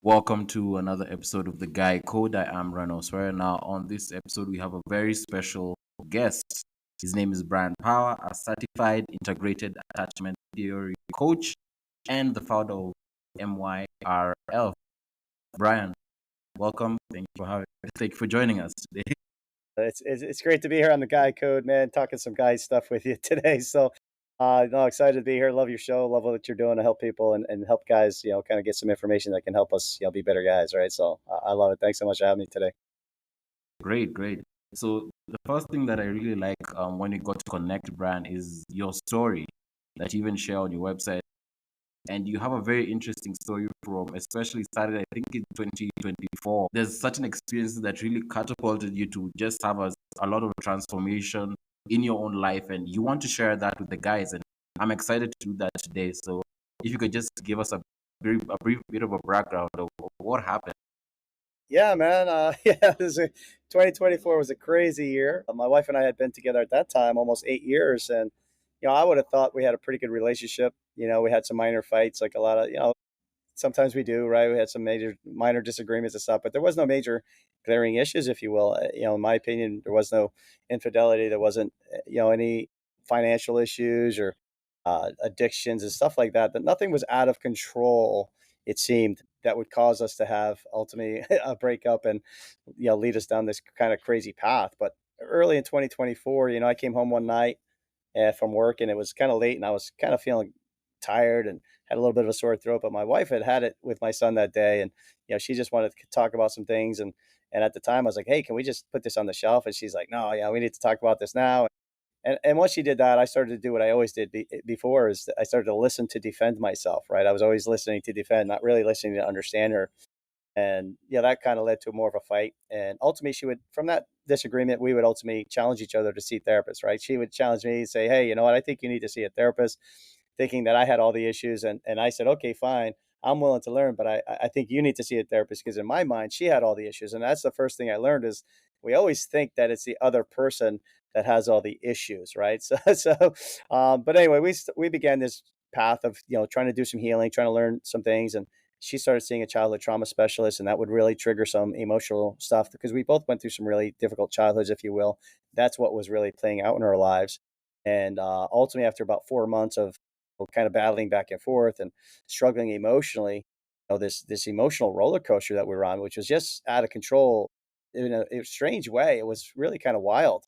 Welcome to another episode of The Guy Code. I am Rano Swear. Now, on this episode, we have a very special guest. His name is Bryan Power, a certified integrated attachment theory coach and the founder of MYRL. Brian, welcome. Thank you for joining us today. It's great to be here on the Guy Code, man. Talking some guy stuff with you today. No, excited to be here. Love your show. Love what you're doing to help people and help guys, kind of get some information that can help us, be better guys, right? I love it. Thanks so much for having me today. Great, great. So, the first thing that I really like when you got to connect, Brian, is your story that you even share on your website. And you have a very interesting story from especially started I think in 2024. There's such an experience that really catapulted you to just have a lot of transformation in your own life, and you want to share that with the guys, and I'm excited to do that today. So if you could just give us a brief bit of a background of what happened. Yeah, man. Yeah, 2024 was a crazy year. My wife and I had been together at that time almost 8 years, and I would have thought we had a pretty good relationship. We had some minor fights, like a lot of sometimes we do, right? We had some minor disagreements and stuff, but there was no major glaring issues, if you will. In my opinion, there was no infidelity. There wasn't, any financial issues or addictions and stuff like that. That nothing was out of control. It seemed that would cause us to have ultimately a breakup and lead us down this kind of crazy path. But early in 2024, I came home one night from work, and it was kind of late, and I was kind of feeling tired and had a little bit of a sore throat. But my wife had it with my son that day, and she just wanted to talk about some things. And at the time, I was like, "Hey, can we just put this on the shelf?" And she's like, "No, yeah, we need to talk about this now." And once she did that, I started to do what I always did before: is I started to listen to defend myself. Right, I was always listening to defend, not really listening to understand her. And yeah, that kind of led to more of a fight. And ultimately, she would, from that disagreement, we would ultimately challenge each other to see therapists. Right, she would challenge me and say, "Hey, you know what? I think you need to see a therapist," thinking that I had all the issues. And I said, "Okay, fine. I'm willing to learn, but I think you need to see a therapist," because in my mind, she had all the issues. And that's the first thing I learned is we always think that it's the other person that has all the issues, right? But anyway, we began this path of, trying to do some healing, trying to learn some things. And she started seeing a childhood trauma specialist, and that would really trigger some emotional stuff because we both went through some really difficult childhoods, if you will. That's what was really playing out in our lives. And ultimately, after about 4 months of kind of battling back and forth and struggling emotionally, this emotional roller coaster that we were on, which was just out of control in a strange way. It was really kind of wild.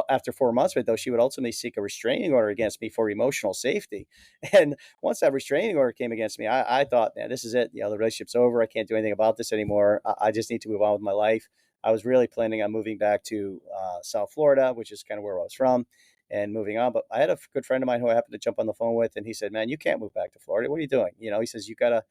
After 4 months of it, though, she would ultimately seek a restraining order against me for emotional safety. And once that restraining order came against me, I thought, man, this is it. The relationship's over. I can't do anything about this anymore. I just need to move on with my life. I was really planning on moving back to South Florida, which is kind of where I was from, and moving on. But I had a good friend of mine who I happened to jump on the phone with, and he said, "Man, you can't move back to Florida. What are you doing?" He says, you got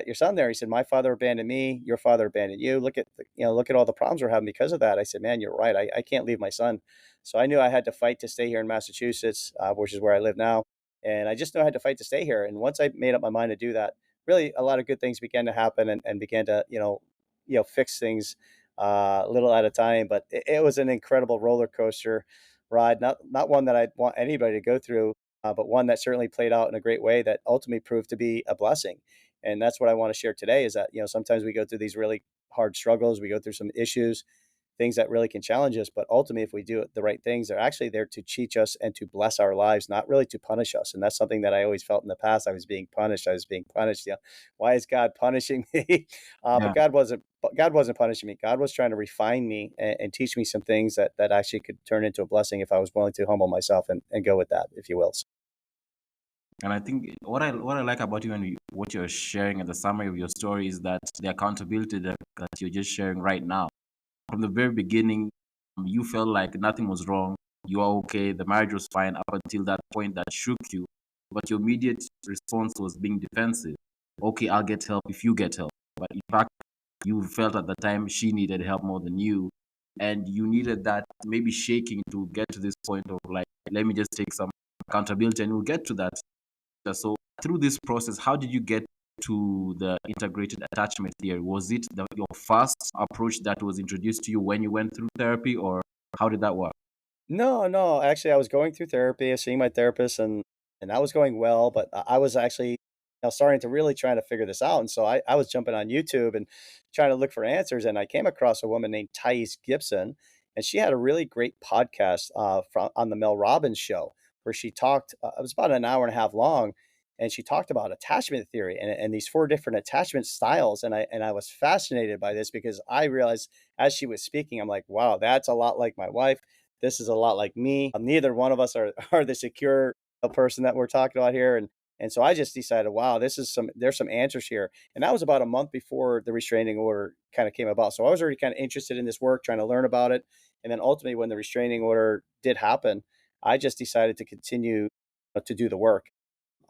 your son there. He said, "My father abandoned me. Your father abandoned you. Look at all the problems we're having because of that." I said, "Man, you're right. I can't leave my son." So I knew I had to fight to stay here in Massachusetts, which is where I live now. And I just knew I had to fight to stay here. And once I made up my mind to do that, really a lot of good things began to happen and began to, fix things little at a time. But it was an incredible roller coaster ride, not one that I'd want anybody to go through, but one that certainly played out in a great way that ultimately proved to be a blessing. And that's what I want to share today is that, sometimes we go through these really hard struggles, we go through some issues, things that really can challenge us. But ultimately, if we do the right things, they're actually there to teach us and to bless our lives, not really to punish us. And that's something that I always felt in the past. I was being punished. I was being punished. Why is God punishing me? But Yeah. God wasn't. God wasn't punishing me. God was trying to refine me and teach me some things that actually could turn into a blessing if I was willing to humble myself and go with that, if you will. And I think what I like about you and what you're sharing and the summary of your story is that the accountability that you're just sharing right now. From the very beginning, you felt like nothing was wrong. You are okay. The marriage was fine up until that point that shook you. But your immediate response was being defensive. Okay, I'll get help if you get help. But in fact, you felt at the time she needed help more than you. And you needed that maybe shaking to get to this point of like, let me just take some accountability and we'll get to that. So through this process, how did you get to the integrated attachment theory? Was it your first approach that was introduced to you when you went through therapy, or how did that work? No, no. Actually, I was going through therapy, seeing my therapist, and that was going well. But I was actually starting to really trying to figure this out. And so I was jumping on YouTube and trying to look for answers. And I came across a woman named Thais Gibson, and she had a really great podcast on the Mel Robbins show where she talked, it was about an hour and a half long. And she talked about attachment theory and these four different attachment styles. And I was fascinated by this because I realized as she was speaking, I'm like, wow, that's a lot like my wife. This is a lot like me. Neither one of us are, are the secure person that we're talking about here. And so I just decided, wow, there's some answers here. And that was about a month before the restraining order kind of came about. So I was already kind of interested in this work, trying to learn about it. And then ultimately, when the restraining order did happen, I just decided to continue to do the work.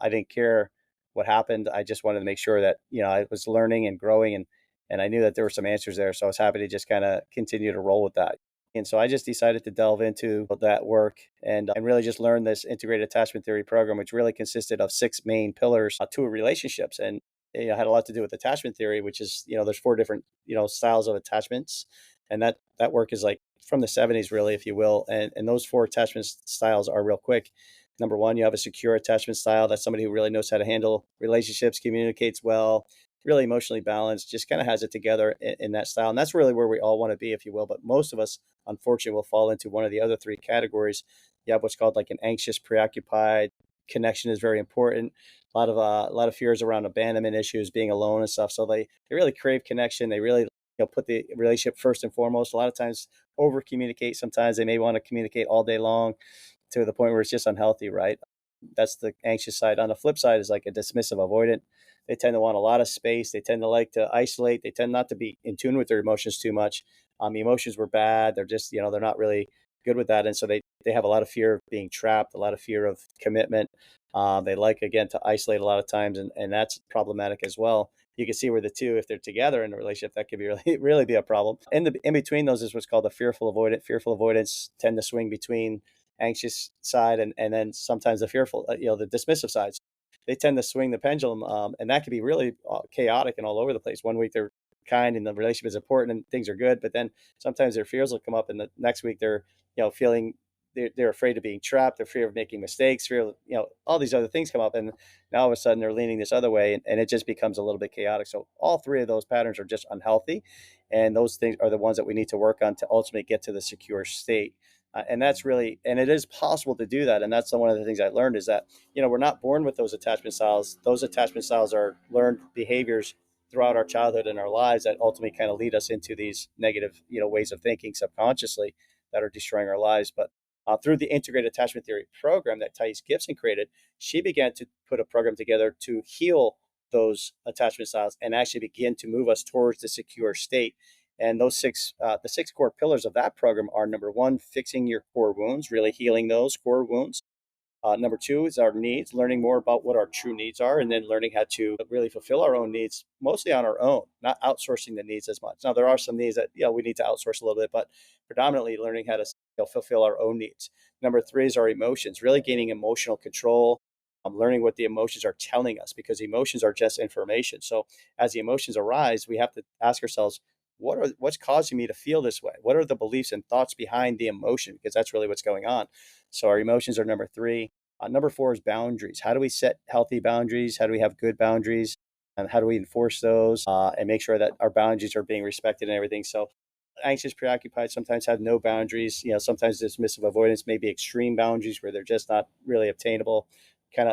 I didn't care what happened. I just wanted to make sure that, I was learning and growing, and I knew that there were some answers there. So I was happy to just kind of continue to roll with that. And so I just decided to delve into that work and really just learn this integrated attachment theory program, which really consisted of six main pillars to relationships. And had a lot to do with attachment theory, which is, there's four different, styles of attachments. And that work is like from the 70s, really, if you will. And those four attachment styles are real quick. Number one, you have a secure attachment style. That's somebody who really knows how to handle relationships, communicates well, really emotionally balanced, just kind of has it together in that style. And that's really where we all want to be, if you will. But most of us, unfortunately, will fall into one of the other three categories. You have what's called like an anxious, preoccupied. Connection is very important. A lot of fears around abandonment issues, being alone and stuff. So they really crave connection. They really put the relationship first and foremost. A lot of times over communicate. Sometimes they may want to communicate all day long to the point where it's just unhealthy, right? That's the anxious side. On the flip side is like a dismissive avoidant. They tend to want a lot of space. They tend to like to isolate. They tend not to be in tune with their emotions too much. The emotions were bad. They're just, they're not really good with that. And so they have a lot of fear of being trapped, a lot of fear of commitment. They like, again, to isolate a lot of times, and that's problematic as well. You can see where the two, if they're together in a relationship, that could be really, really be a problem. In between those is what's called a fearful avoidant. Fearful avoidants tend to swing between anxious side and then sometimes the fearful, the dismissive sides. They tend to swing the pendulum, and that can be really chaotic and all over the place. One week they're kind and the relationship is important and things are good, but then sometimes their fears will come up, and the next week they're feeling they're afraid of being trapped, they're fear of making mistakes, fear of, all these other things come up, and now all of a sudden they're leaning this other way, and it just becomes a little bit chaotic. So all three of those patterns are just unhealthy, and those things are the ones that we need to work on to ultimately get to the secure state. And that's really, and it is possible to do that. And that's one of the things I learned is that, we're not born with those attachment styles. Those attachment styles are learned behaviors throughout our childhood and our lives that ultimately kind of lead us into these negative, ways of thinking subconsciously that are destroying our lives. But through the integrated attachment theory program that Thais Gibson created, she began to put a program together to heal those attachment styles and actually begin to move us towards the secure state. And the six core pillars of that program are: number one, fixing your core wounds, really healing those core wounds. Number two is our needs, learning more about what our true needs are, and then learning how to really fulfill our own needs, mostly on our own, not outsourcing the needs as much. Now, there are some needs that we need to outsource a little bit, but predominantly learning how to fulfill our own needs. Number three is our emotions, really gaining emotional control. Learning what the emotions are telling us, because emotions are just information. So as the emotions arise, we have to ask ourselves, what's causing me to feel this way? What are the beliefs and thoughts behind the emotion? Because that's really what's going on. So our emotions are number three. Number four is boundaries. How do we set healthy boundaries? How do we have good boundaries? And how do we enforce those and make sure that our boundaries are being respected and everything? So anxious, preoccupied sometimes have no boundaries. Sometimes dismissive avoidance may be extreme boundaries where they're just not really obtainable.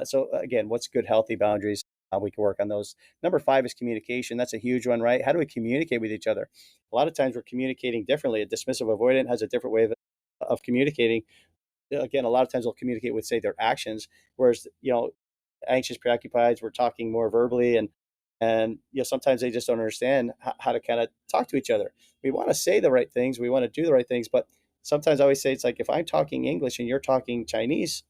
So again, what's good, healthy boundaries? We can work on those. Number five is communication. That's a huge one, right? How do we communicate with each other? A lot of times we're communicating differently. A dismissive avoidant has a different way of communicating. Again, a lot of times they'll communicate with, say, their actions, whereas anxious, preoccupied, we're talking more verbally, and sometimes they just don't understand how to kind of talk to each other. We want to say the right things, we want to do the right things, but sometimes I always say it's like, if I'm talking English and you're talking Chinese,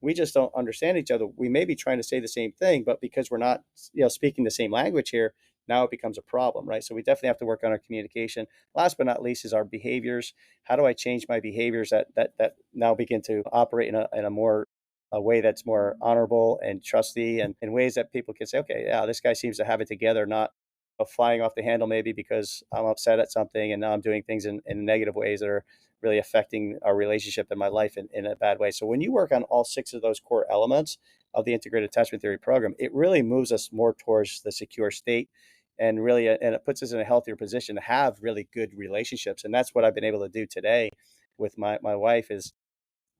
we just don't understand each other. We may be trying to say the same thing, but because we're not speaking the same language here, now it becomes a problem, right? So we definitely have to work on our communication. Last but not least is our behaviors. How do I change my behaviors that now begin to operate in a more a way that's more honorable and trusty, and in ways that people can say, okay, yeah, this guy seems to have it together, not flying off the handle maybe because I'm upset at something and now I'm doing things in negative ways that are really affecting our relationship and my life in a bad way. So when you work on all six of those core elements, of the integrated attachment theory program, it really moves us more towards the secure state, and really, and it puts us in a healthier position to have really good relationships. And that's what I've been able to do today with my wife is,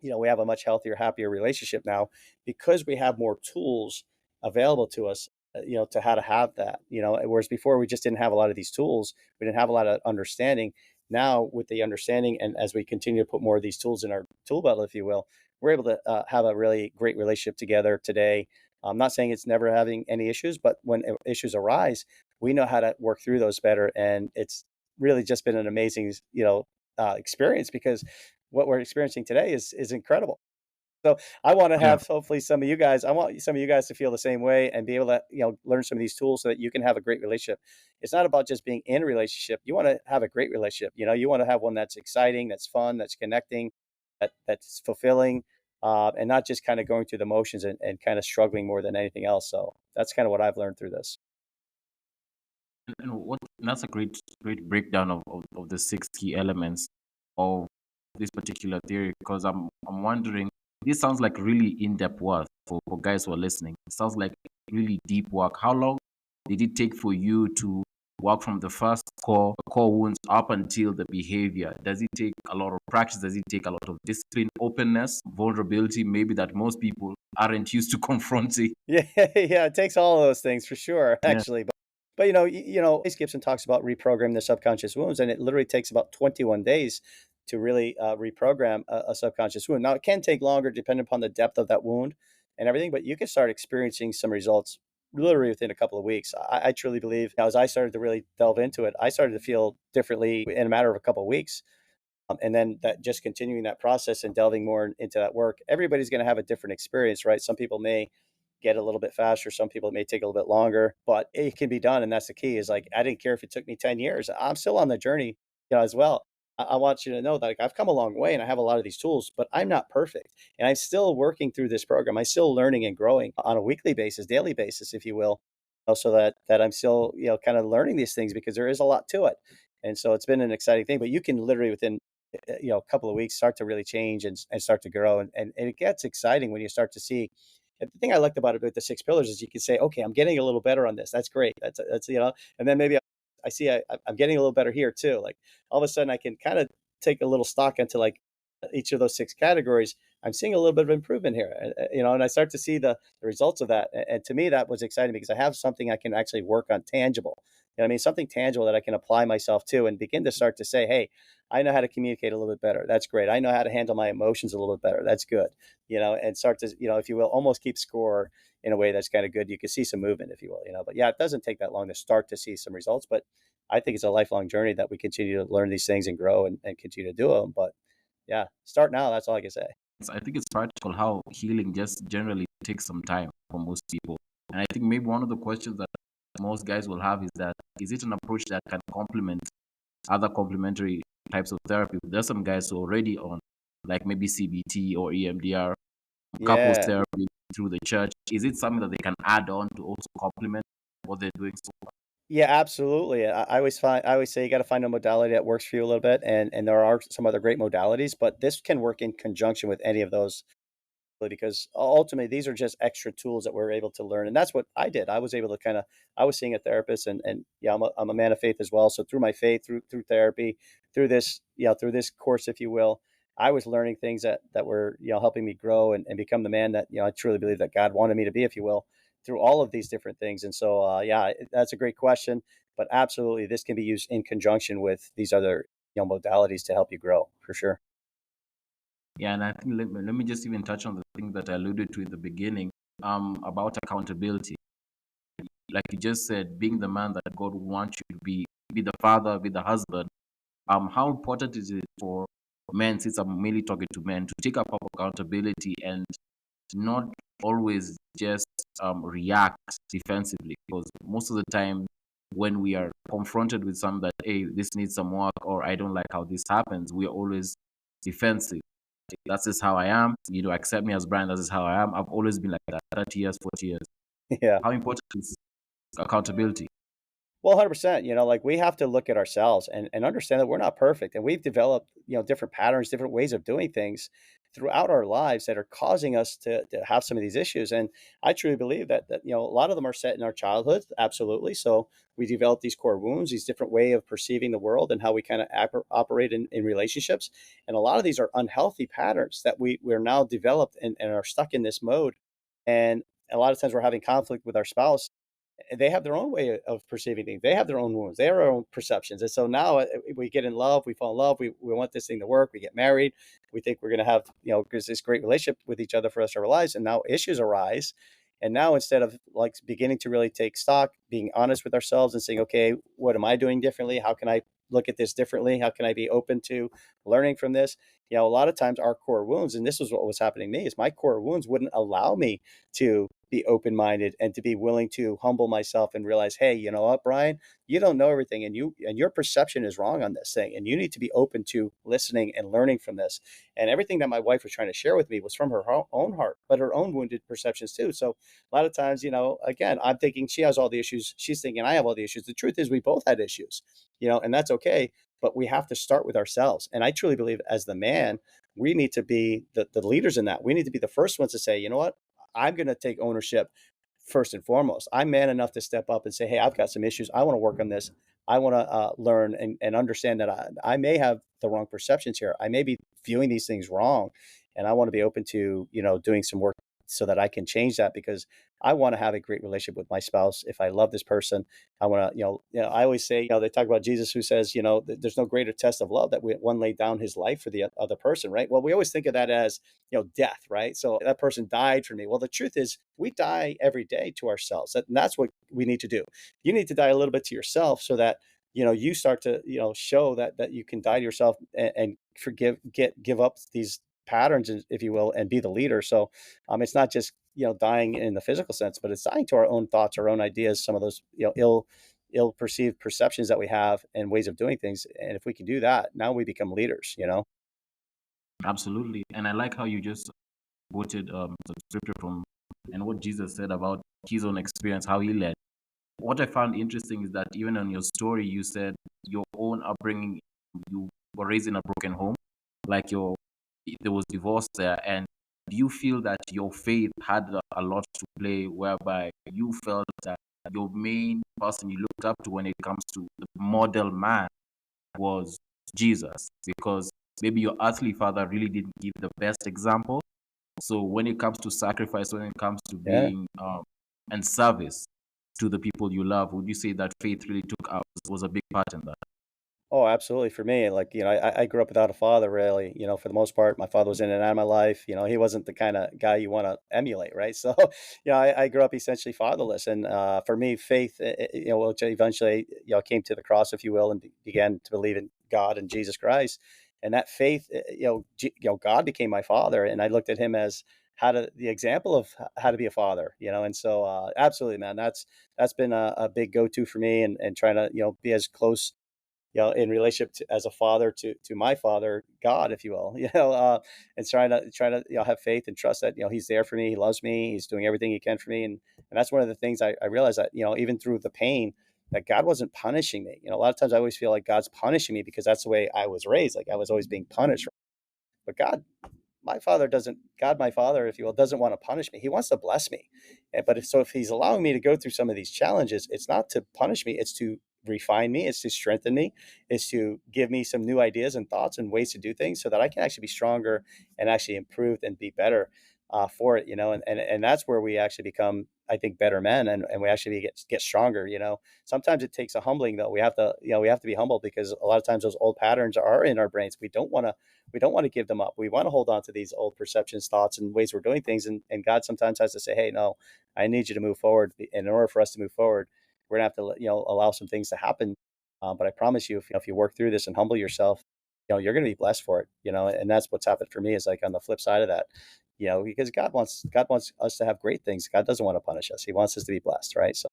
we have a much healthier, happier relationship now because we have more tools available to us, to how to have that, whereas before we just didn't have a lot of these tools. We didn't have a lot of understanding. Now with the understanding, and as we continue to put more of these tools in our tool belt, if you will, we're able to have a really great relationship together today. I'm not saying it's never having any issues, but when issues arise, we know how to work through those better. And it's really just been an amazing, experience, because what we're experiencing today is incredible. So I want to Yeah. have hopefully some of you guys. I want some of you guys to feel the same way and be able to learn some of these tools so that you can have a great relationship. It's not about just being in a relationship. You want to have a great relationship. You want to have one that's exciting, that's fun, that's connecting, that's fulfilling, and not just kind of going through the motions and kind of struggling more than anything else. So that's kind of what I've learned through this. And that's a great breakdown of the six key elements of this particular theory, because I'm wondering, this sounds like really in-depth work for guys who are listening. It sounds like really deep work. How long did it take for you to work from the first core wounds up until the behavior? Does it take a lot of practice? Does it take a lot of discipline, openness, vulnerability, maybe that most people aren't used to confronting? Yeah, yeah, it takes all of those things for sure, Yeah. actually. But Ace Gibson talks about reprogramming the subconscious wounds, and it literally takes about 21 days to really reprogram a subconscious wound. Now, it can take longer depending upon the depth of that wound and everything, but you can start experiencing some results literally within a couple of weeks. I truly believe, as I started to really delve into it, I started to feel differently in a matter of a couple of weeks. And then that, just continuing that process and delving more into that work, everybody's going to have a different experience, right? Some people may get a little bit faster. Some people it may take a little bit longer, but it can be done. And that's the key, is like, I didn't care if it took me 10 years. I'm still on the journey, as well. I want you to know that, like, I've come a long way and I have a lot of these tools, but I'm not perfect. And I'm still working through this program. I'm still learning and growing on a weekly basis, daily basis, if you will. So that I'm still, kind of learning these things, because there is a lot to it. And so it's been an exciting thing, but you can literally within a couple of weeks start to really change and start to grow, and it gets exciting when you start to see. And the thing I liked about it with the six pillars is you can say, okay, I'm getting a little better on this. That's great. That's and then maybe I see I'm getting a little better here too. Like, all of a sudden I can kind of take a little stock into, like, each of those six categories. I'm seeing a little bit of improvement here, and I start to see the results of that. And to me, that was exciting, because I have something I can actually work on, tangible. You know what I mean? Something tangible that I can apply myself to and begin to start to say, hey, I know how to communicate a little bit better. That's great. I know how to handle my emotions a little bit better. That's good. And start to, if you will, almost keep score in a way that's kind of good. You can see some movement, if you will, but yeah, it doesn't take that long to start to see some results. But I think it's a lifelong journey that we continue to learn these things and grow and continue to do them. But yeah, start now. That's all I can say. I think it's practical how healing just generally takes some time for most people. And I think maybe one of the questions that most guys will have is that, is it an approach that can complement other complementary types of therapy? There's some guys who are already on, like, maybe CBT or EMDR, couples Yeah. therapy through the church. Is it something that they can add on to also complement what they're doing so far? Yeah, absolutely. I always say you got to find a modality that works for you a little bit, and there are some other great modalities, but this can work in conjunction with any of those, because ultimately these are just extra tools that we're able to learn. And that's what I did. I was able to I was seeing a therapist, and yeah, I'm a man of faith as well. So through my faith, through therapy, through this, through this course, if you will, I was learning things that were, helping me grow and become the man that, I truly believe that God wanted me to be, if you will, through all of these different things. And so, yeah, that's a great question, but absolutely, this can be used in conjunction with these other, modalities to help you grow, for sure. Yeah, and I think let me just even touch on the thing that I alluded to in the beginning, about accountability. Like you just said, being the man that God wants you to be the father, be the husband. How important is it for men, since I'm mainly talking to men, to take up accountability and not always just react defensively? Because most of the time, when we are confronted with something that, hey, this needs some work, or I don't like how this happens, we are always defensive. That's just how I am. Accept me as Brian. That's just how I am. I've always been like that. 30 years, 40 years. Yeah. How important is accountability? Well, 100%. Like, we have to look at ourselves and understand that we're not perfect, and we've developed, different patterns, different ways of doing things. throughout our lives that are causing us to have some of these issues. And I truly believe that a lot of them are set in our childhood, absolutely. So we develop these core wounds, these different way of perceiving the world and how we kind of operate in relationships. And a lot of these are unhealthy patterns that we're now developed and are stuck in this mode. And a lot of times we're having conflict with our spouse. They have their own way of perceiving things. They have their own wounds. They have their own perceptions. And so now we get in love, we fall in love, we want this thing to work, we get married, we think we're going to have, because this great relationship with each other for the rest of our lives. And now issues arise. And now instead of like beginning to really take stock, being honest with ourselves and saying, okay, what am I doing differently? How can I look at this differently? How can I be open to learning from this? A lot of times our core wounds, and this is what was happening to me, is my core wounds wouldn't allow me to be open minded and to be willing to humble myself and realize, hey, you know what, Bryan, you don't know everything, and your perception is wrong on this thing, and you need to be open to listening and learning from this. And everything that my wife was trying to share with me was from her own heart, but her own wounded perceptions too. So a lot of times, again, I'm thinking she has all the issues, she's thinking I have all the issues. The truth is we both had issues, and that's okay. But we have to start with ourselves. And I truly believe as the man, we need to be the leaders in that. We need to be the first ones to say, you know what, I'm going to take ownership first and foremost. I'm man enough to step up and say, hey, I've got some issues. I want to work on this. I want to learn and understand that I may have the wrong perceptions here. I may be viewing these things wrong. And I want to be open to, doing some work so that I can change that, because I want to have a great relationship with my spouse. If I love this person, I want to, I always say, they talk about Jesus who says, there's no greater test of love that one laid down his life for the other person, right? Well, we always think of that as, death, right? So that person died for me. Well, the truth is we die every day to ourselves. And that's what we need to do. You need to die a little bit to yourself so that, you start to, show that you can die to yourself and give up these patterns, if you will, and be the leader. So it's not just, dying in the physical sense, but it's dying to our own thoughts, our own ideas, some of those, ill perceived perceptions that we have and ways of doing things. And if we can do that, now we become leaders. Absolutely. And I like how you just quoted the scripture from and what Jesus said about his own experience, how he led. What I found interesting is that even on your story, you said your own upbringing, you were raised in a broken home, like there was divorce there. And do you feel that your faith had a lot to play, whereby you felt that your main person you looked up to when it comes to the model man was Jesus? Because maybe your earthly father really didn't give the best example. So when it comes to sacrifice, when it comes to Yeah. being and service to the people you love, would you say that faith really took out was a big part in that? Oh, absolutely. For me, like, I grew up without a father, really, for the most part. My father was in and out of my life. He wasn't the kind of guy you want to emulate, right? So, I grew up essentially fatherless. And for me, faith, which eventually, came to the cross, if you will, and began to believe in God and Jesus Christ. And that faith, God became my father. And I looked at him as the example of how to be a father, and so absolutely, man, that's been a big go-to for me, and trying to, be as close, in relationship to, as a father to my father, God, if you will, and trying to have faith and trust that he's there for me, he loves me, he's doing everything he can for me, and that's one of the things I realized, that even through the pain, that God wasn't punishing me. A lot of times I always feel like God's punishing me because that's the way I was raised, like I was always being punished, but God, my father, if you will, doesn't want to punish me. He wants to bless me. But if he's allowing me to go through some of these challenges, it's not to punish me. It's to refine me. It's to strengthen me. It's to give me some new ideas and thoughts and ways to do things so that I can actually be stronger and actually improve and be better for it, and that's where we actually become, I think, better men, and we actually get stronger. Sometimes it takes a humbling, though. We have to be humble, because a lot of times those old patterns are in our brains. We don't want to give them up. We want to hold on to these old perceptions, thoughts, and ways we're doing things. And God sometimes has to say, hey, no, I need you to move forward. And in order for us to move forward, we're going to have to, allow some things to happen. But I promise you, if you work through this and humble yourself, you're going to be blessed for it. And that's what's happened for me, is like on the flip side of that, because God wants us to have great things. God doesn't want to punish us. He wants us to be blessed. Right. So,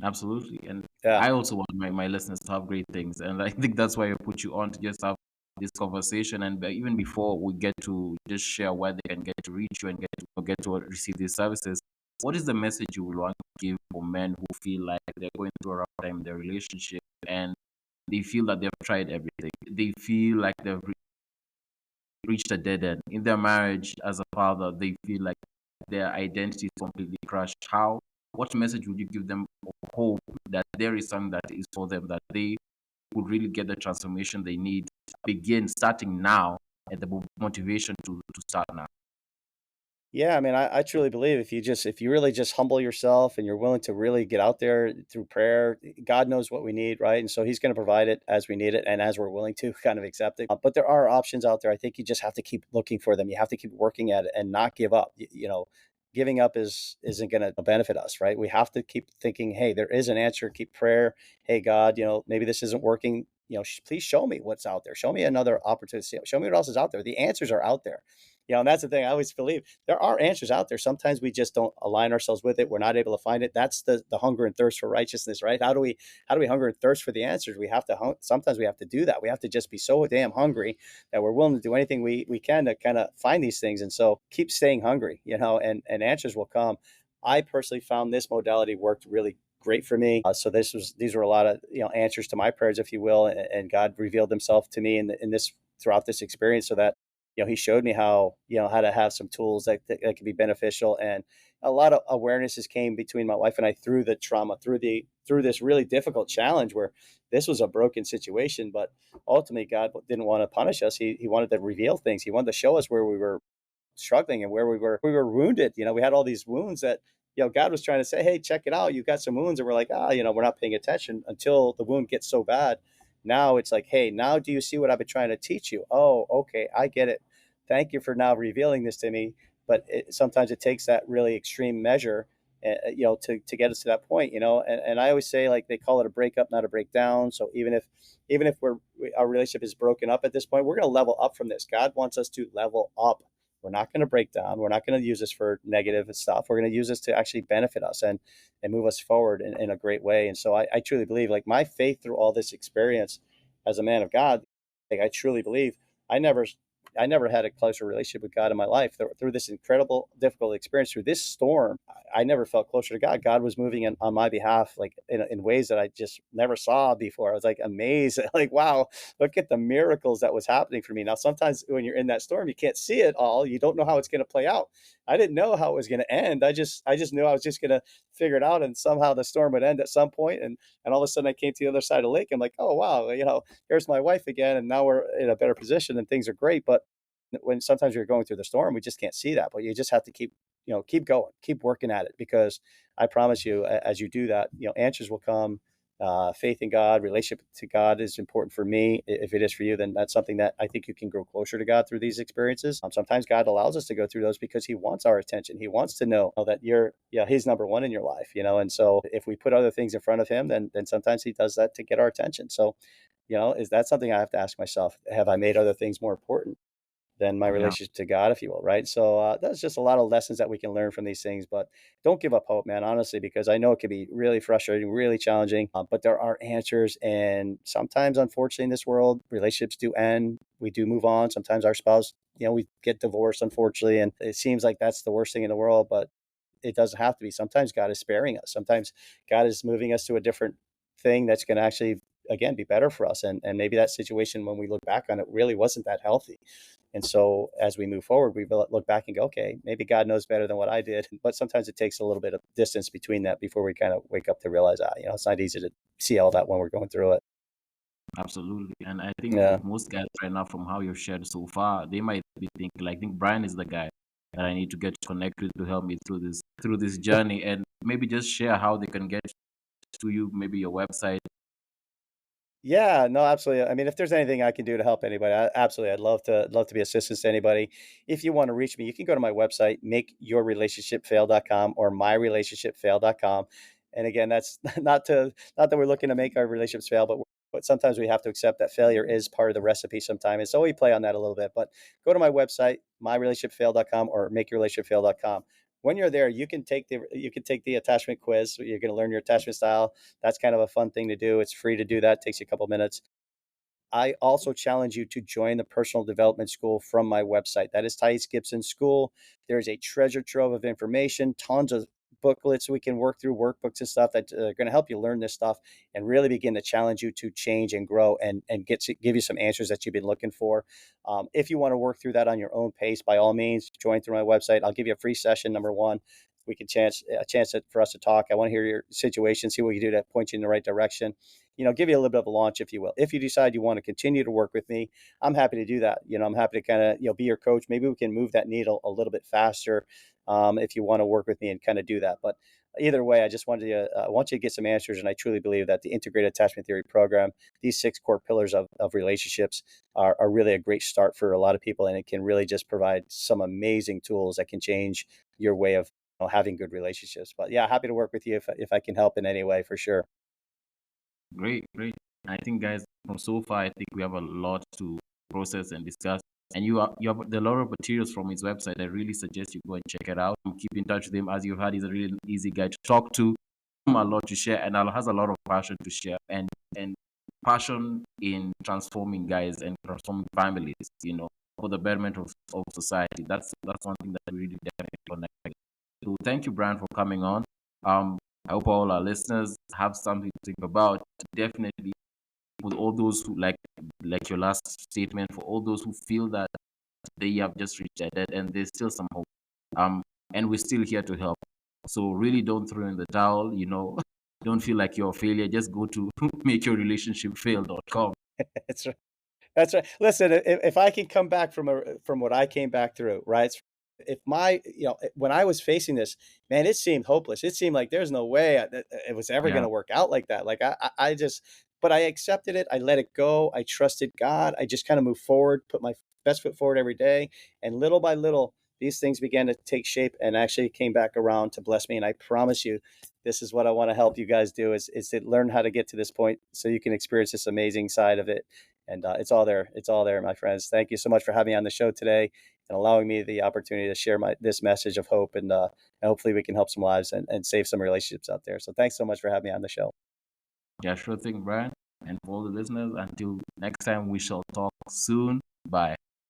Absolutely. And yeah. I also want my listeners to have great things. And I think that's why I put you on to just have this conversation. And even before we get to just share where they can get to reach you and get to receive these services, what is the message you would want to give for men who feel like they're going through a rough time in their relationship and they feel that they've tried everything? They feel like reached a dead end. In their marriage as a father, they feel like their identity is completely crushed. What message would you give them of hope that there is something that is for them, that they would really get the transformation they need, begin starting now, and the motivation to start now? Yeah, I mean, I truly believe if you really just humble yourself and you're willing to really get out there through prayer, God knows what we need, right? And so He's going to provide it as we need it and as we're willing to kind of accept it. But there are options out there. I think you just have to keep looking for them. You have to keep working at it and not give up. Giving up isn't going to benefit us, right? We have to keep thinking, hey, there is an answer. Keep prayer. Hey, God, maybe this isn't working. Please show me what's out there. Show me another opportunity. Show me what else is out there. The answers are out there. And that's the thing I always believe. There are answers out there. Sometimes we just don't align ourselves with it. We're not able to find it. That's the hunger and thirst for righteousness, right? How do we hunger and thirst for the answers? We have to sometimes we have to do that. We have to just be so damn hungry that we're willing to do anything we can to kind of find these things. And so keep staying hungry, and answers will come. I personally found this modality worked really great for me. So these were a lot of answers to my prayers, if you will, and God revealed Himself to me in this throughout this experience, so that He showed me how to have some tools that can be beneficial. And a lot of awarenesses came between my wife and I through the trauma, through this really difficult challenge where this was a broken situation, but ultimately God didn't want to punish us. He wanted to reveal things. He wanted to show us where we were struggling and where we were wounded. We had all these wounds that God was trying to say, hey, check it out, you've got some wounds. And we're like, we're not paying attention until the wound gets so bad. Now it's like, hey, now do you see what I've been trying to teach you? Oh, okay, I get it. Thank you for now revealing this to me. But sometimes it takes that really extreme measure, to get us to that point. And I always say, like, they call it a breakup, not a breakdown. So even if our relationship is broken up at this point, we're going to level up from this. God wants us to level up. We're not going to break down. We're not going to use this for negative stuff. We're going to use this to actually benefit us and move us forward in a great way. And so I truly believe, like, my faith through all this experience as a man of God, like, I truly believe I never I never had a closer relationship with God in my life. Through this incredible, difficult experience, through this storm, I never felt closer to God. God was moving on my behalf, like in ways that I just never saw before. I was like amazed, like, wow, look at the miracles that was happening for me. Now, sometimes when you're in that storm, you can't see it all. You don't know how it's going to play out. I didn't know how it was going to end. I just knew I was just going to figure it out, and somehow the storm would end at some point. And all of a sudden, I came to the other side of the lake. I'm like, oh wow, here's my wife again, and now we're in a better position, and things are great. But when sometimes you're going through the storm, we just can't see that. But you just have to keep going, keep working at it, because I promise you, as you do that, answers will come. Faith in God, relationship to God is important for me. If it is for you, then that's something that I think you can grow closer to God through these experiences. Sometimes God allows us to go through those because He wants our attention. He wants to know that He's number one in your life, And so if we put other things in front of Him, then sometimes He does that to get our attention. So, is that something I have to ask myself? Have I made other things more important than my Yeah, relationship to God, if you will, right? So that's just a lot of lessons that we can learn from these things. But don't give up hope, man, honestly, because I know it can be really frustrating, really challenging, but there are answers. And sometimes, unfortunately, in this world, relationships do end. We do move on. Sometimes our spouse, we get divorced, unfortunately, and it seems like that's the worst thing in the world, but it doesn't have to be. Sometimes God is sparing us. Sometimes God is moving us to a different thing that's going to actually, again, be better for us. And maybe that situation, when we look back on it, really wasn't that healthy. And so as we move forward, we look back and go, okay, maybe God knows better than what I did. But sometimes it takes a little bit of distance between that before we kind of wake up to realize, it's not easy to see all that when we're going through it. absolutely. And I think Yeah. most guys right now, from how you've shared so far, they might be thinking, like, I think Brian is the guy that I need to get connected to help me through this journey, and maybe just share how they can get to you, maybe your website. Yeah, no, absolutely. I mean, if there's anything I can do to help anybody, absolutely, I'd love to be assistance to anybody. If you want to reach me, you can go to my website, makeyourrelationshipfail.com or myrelationshipfail.com. And again, that's not that we're looking to make our relationships fail, but sometimes we have to accept that failure is part of the recipe sometimes. And so we play on that a little bit. But go to my website, myrelationshipfail.com or makeyourrelationshipfail.com. When you're there, you can take the attachment quiz. You're going to learn your attachment style. That's kind of a fun thing to do. It's free to do that. It takes you a couple minutes. I also challenge you to join the personal development school from my website. That is Thais Gibson School. There's a treasure trove of information, tons of booklets. We can work through workbooks and stuff that are going to help you learn this stuff and really begin to challenge you to change and grow and give you some answers that you've been looking for. If you want to work through that on your own pace, by all means, join through my website. I'll give you a free session. Number one, we can for us to talk. I want to hear your situation, see what we can do to point you in the right direction. Give you a little bit of a launch, if you will. If you decide you want to continue to work with me, I'm happy to do that. I'm happy to kind of be your coach. Maybe we can move that needle a little bit faster, if you want to work with me and kind of do that. But either way, I want you to get some answers, and I truly believe that the Integrated Attachment Theory program, these 6 core pillars of relationships, are really a great start for a lot of people, and it can really just provide some amazing tools that can change your way of having good relationships. But yeah, happy to work with you if I can help in any way, for sure. Great, great. I think, guys, from so far, I think we have a lot to process and discuss. And you have a lot of materials from his website. I really suggest you go and check it out. Keep in touch with him. As you've heard, he's a really easy guy to talk to, a lot to share, and has a lot of passion to share, and passion in transforming guys and transforming families. For the betterment of society. That's one thing that we really definitely connect. So thank you, Brian, for coming on. I hope all our listeners have something to think about. Definitely, with all those who like your last statement, for all those who feel that they have just reached their dead end, there's still some hope. And we're still here to help. So really, don't throw in the towel. Don't feel like you're a failure. Just go to makeyourrelationshipfail.com. It's That's right. Listen, if I can come back from what I came back through, right? If when I was facing this, man, it seemed hopeless. It seemed like there's no way that it was ever going Yeah, to work out like that. Like I just, but I accepted it. I let it go. I trusted God. I just kind of moved forward, put my best foot forward every day, and little by little, these things began to take shape and actually came back around to bless me. And I promise you, this is what I want to help you guys do is to learn how to get to this point so you can experience this amazing side of it. And it's all there. It's all there, my friends. Thank you so much for having me on the show today and allowing me the opportunity to share this message of hope. And hopefully we can help some lives and save some relationships out there. So thanks so much for having me on the show. yeah, sure thing, Brian. And for all the listeners, until next time, we shall talk soon. Bye.